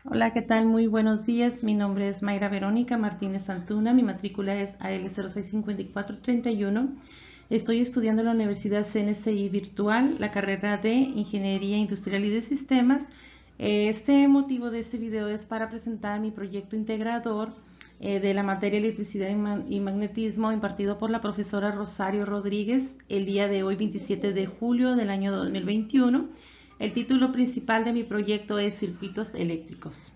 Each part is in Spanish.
Hola, ¿qué tal? Muy buenos días. Mi nombre es Mayra Verónica Martínez Antuna. Mi matrícula es AL065431. Estoy estudiando en la Universidad CNCI Virtual, la carrera de Ingeniería Industrial y de Sistemas. Este motivo de este video es para presentar mi proyecto integrador de la materia Electricidad y Magnetismo impartido por la profesora Rosario Rodríguez el día de hoy, 27 de julio del año 2021. El título principal de mi proyecto es Circuitos eléctricos.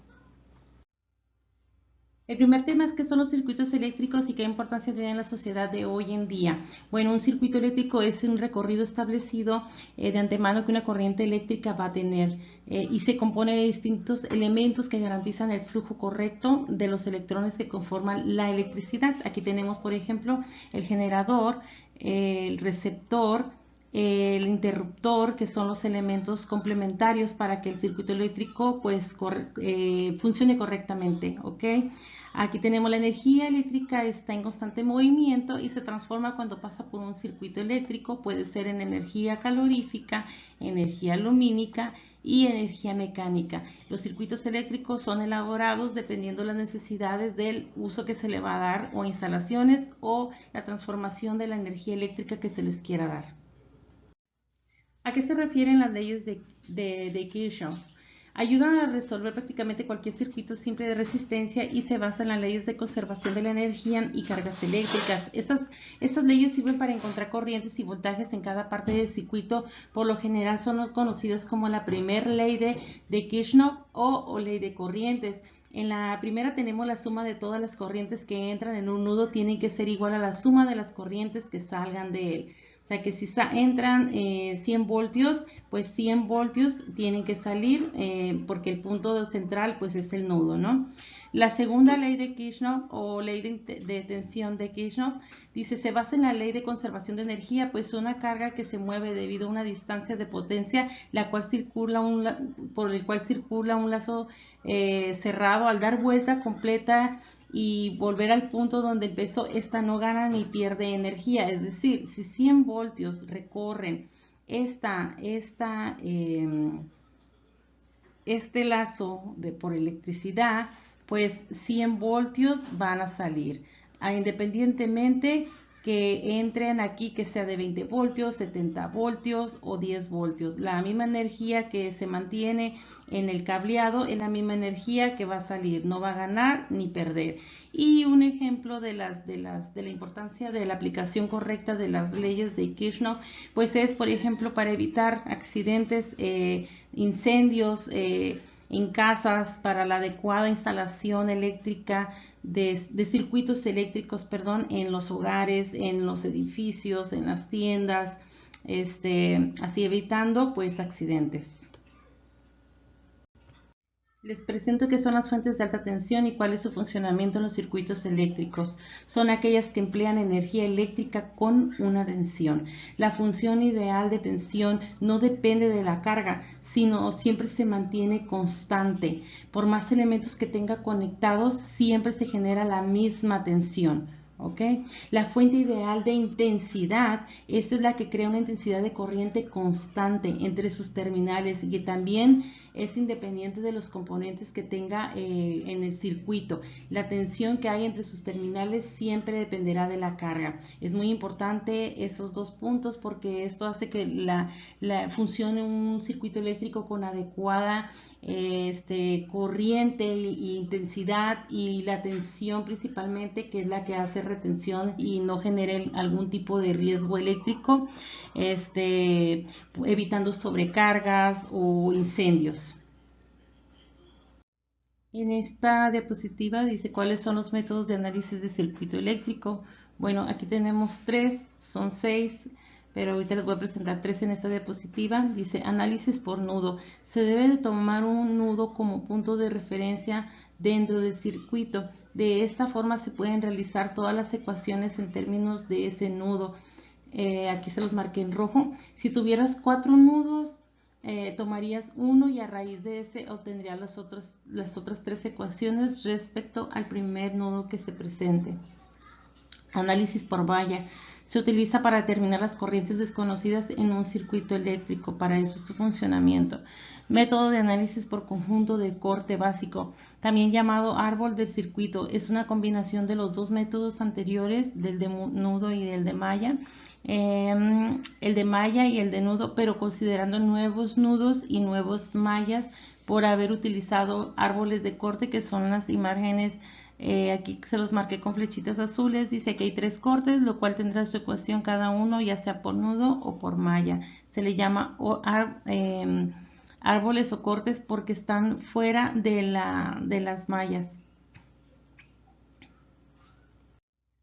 El primer tema es qué son los circuitos eléctricos y qué importancia tienen en la sociedad de hoy en día. Bueno, un circuito eléctrico es un recorrido establecido de antemano que una corriente eléctrica va a tener y se compone de distintos elementos que garantizan el flujo correcto de los electrones que conforman la electricidad. Aquí tenemos, por ejemplo, el generador, el receptor, el interruptor, que son los elementos complementarios para que el circuito eléctrico pues funcione correctamente, ¿ok? Aquí tenemos la energía eléctrica, está en constante movimiento y se transforma cuando pasa por un circuito eléctrico, puede ser en energía calorífica, energía lumínica y energía mecánica. Los circuitos eléctricos son elaborados dependiendo de las necesidades del uso que se le va a dar o instalaciones o la transformación de la energía eléctrica que se les quiera dar. ¿A qué se refieren las leyes de Kirchhoff? Ayudan a resolver prácticamente cualquier circuito simple de resistencia y se basan en las leyes de conservación de la energía y cargas eléctricas. Estas leyes sirven para encontrar corrientes y voltajes en cada parte del circuito. Por lo general son conocidas como la primera ley de Kirchhoff o ley de corrientes. En la primera tenemos la suma de todas las corrientes que entran en un nudo tienen que ser igual a la suma de las corrientes que salgan de él. O sea que si entran 100 voltios, pues 100 voltios tienen que salir porque el punto central pues es el nudo, ¿no? La segunda ley de Kirchhoff o ley de tensión de Kirchhoff dice, se basa en la ley de conservación de energía, pues una carga que se mueve debido a una distancia de potencia, la cual por el cual circula un lazo cerrado, al dar vuelta completa y volver al punto donde empezó, esta no gana ni pierde energía. Es decir, si 100 voltios recorren este lazo por electricidad, pues 100 voltios van a salir, independientemente que entren aquí, que sea de 20 voltios, 70 voltios o 10 voltios. La misma energía que se mantiene en el cableado es la misma energía que va a salir, no va a ganar ni perder. Y un ejemplo de la importancia de la aplicación correcta de las leyes de Kirchhoff, pues es, por ejemplo, para evitar accidentes, incendios en casas, para la adecuada instalación eléctrica de circuitos eléctricos, perdón, en los hogares, en los edificios, en las tiendas, así evitando pues accidentes. Les presento qué son las fuentes de alta tensión y cuál es su funcionamiento en los circuitos eléctricos. Son aquellas que emplean energía eléctrica con una tensión. La función ideal de tensión no depende de la carga, sino siempre se mantiene constante. Por más elementos que tenga conectados, siempre se genera la misma tensión. ¿Okay? La fuente ideal de intensidad, esta es la que crea una intensidad de corriente constante entre sus terminales y que también es independiente de los componentes que tenga en el circuito. La tensión que hay entre sus terminales siempre dependerá de la carga. Es muy importante esos dos puntos porque esto hace que funcione un circuito eléctrico con adecuada corriente e intensidad, y la tensión principalmente, que es la que hace retención y no genere algún tipo de riesgo eléctrico, evitando sobrecargas o incendios. En esta diapositiva dice cuáles son los métodos de análisis de circuito eléctrico. Bueno, aquí tenemos 3, son 6, pero ahorita les voy a presentar 3 en esta diapositiva. Dice análisis por nudo. Se debe de tomar un nudo como punto de referencia dentro del circuito. De esta forma se pueden realizar todas las ecuaciones en términos de ese nudo. Aquí se los marqué en rojo. Si tuvieras 4 nudos, tomarías uno y a raíz de ese obtendrías las otras 3 ecuaciones respecto al primer nudo que se presente. Análisis por valla. Se utiliza para determinar las corrientes desconocidas en un circuito eléctrico. Para eso es su funcionamiento. Método de análisis por conjunto de corte básico, también llamado árbol del circuito. Es una combinación de los dos métodos anteriores, del de nudo y del de malla. El de malla y el de nudo, pero considerando nuevos nudos y nuevos mallas por haber utilizado árboles de corte, que son las imágenes. Aquí se los marqué con flechitas azules. Dice que hay 3 cortes, lo cual tendrá su ecuación cada uno, ya sea por nudo o por malla. Se le llama árboles o cortes porque están fuera de las mallas.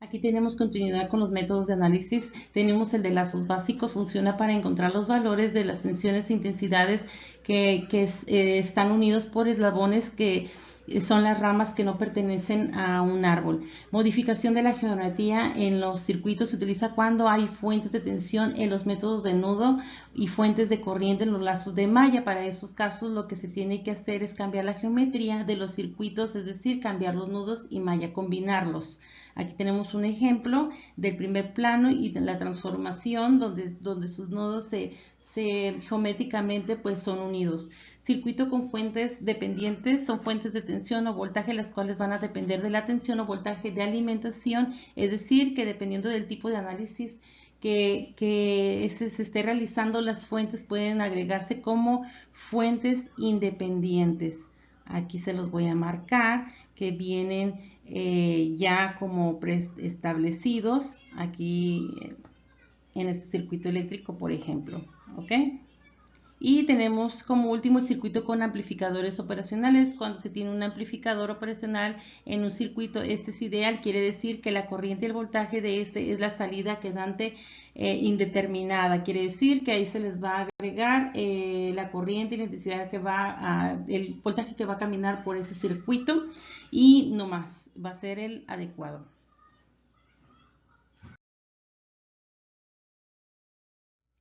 Aquí tenemos continuidad con los métodos de análisis. Tenemos el de lazos básicos, funciona para encontrar los valores de las tensiones e intensidades que están unidos por eslabones que son las ramas que no pertenecen a un árbol. Modificación de la geometría en los circuitos se utiliza cuando hay fuentes de tensión en los métodos de nudo y fuentes de corriente en los lazos de malla. Para esos casos lo que se tiene que hacer es cambiar la geometría de los circuitos, es decir, cambiar los nudos y malla, combinarlos. Aquí tenemos un ejemplo del primer plano y de la transformación donde sus nodos geométricamente pues son unidos. Circuito con fuentes dependientes son fuentes de tensión o voltaje, las cuales van a depender de la tensión o voltaje de alimentación, es decir, que dependiendo del tipo de análisis que se esté realizando, las fuentes pueden agregarse como fuentes independientes. Aquí se los voy a marcar, que vienen ya como preestablecidos aquí en este circuito eléctrico, por ejemplo. ¿Ok? Y tenemos como último el circuito con amplificadores operacionales. Cuando se tiene un amplificador operacional en un circuito, este es ideal, quiere decir que la corriente y el voltaje de este es la salida quedante indeterminada. Quiere decir que ahí se les va a agregar la corriente y la intensidad que el voltaje que va a caminar por ese circuito y no más, va a ser el adecuado.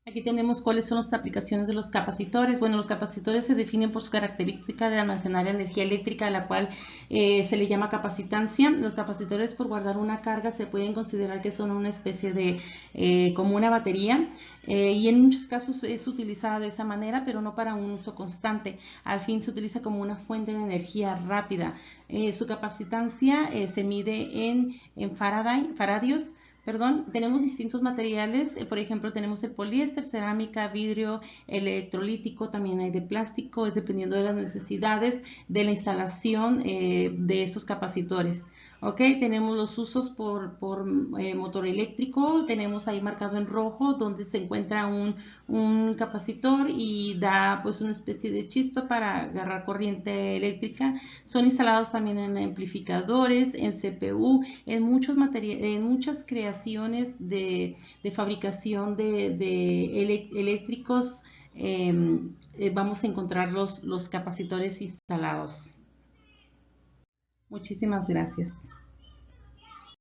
Aquí tenemos cuáles son las aplicaciones de los capacitores. Bueno, los capacitores se definen por su característica de almacenar energía eléctrica, a la cual se le llama capacitancia. Los capacitores, por guardar una carga, se pueden considerar que son una especie de, como una batería, y en muchos casos es utilizada de esa manera, pero no para un uso constante. Al fin se utiliza como una fuente de energía rápida. Su capacitancia se mide en faradios. Perdón, tenemos distintos materiales, por ejemplo tenemos el poliéster, cerámica, vidrio, electrolítico, también hay de plástico, es dependiendo de las necesidades de la instalación de estos capacitores. Ok, tenemos los usos por motor eléctrico, tenemos ahí marcado en rojo donde se encuentra un capacitor y da pues una especie de chispa para agarrar corriente eléctrica. Son instalados también en amplificadores, en CPU, en muchas creaciones de fabricación de eléctricos. Vamos a encontrar los capacitores instalados. Muchísimas gracias.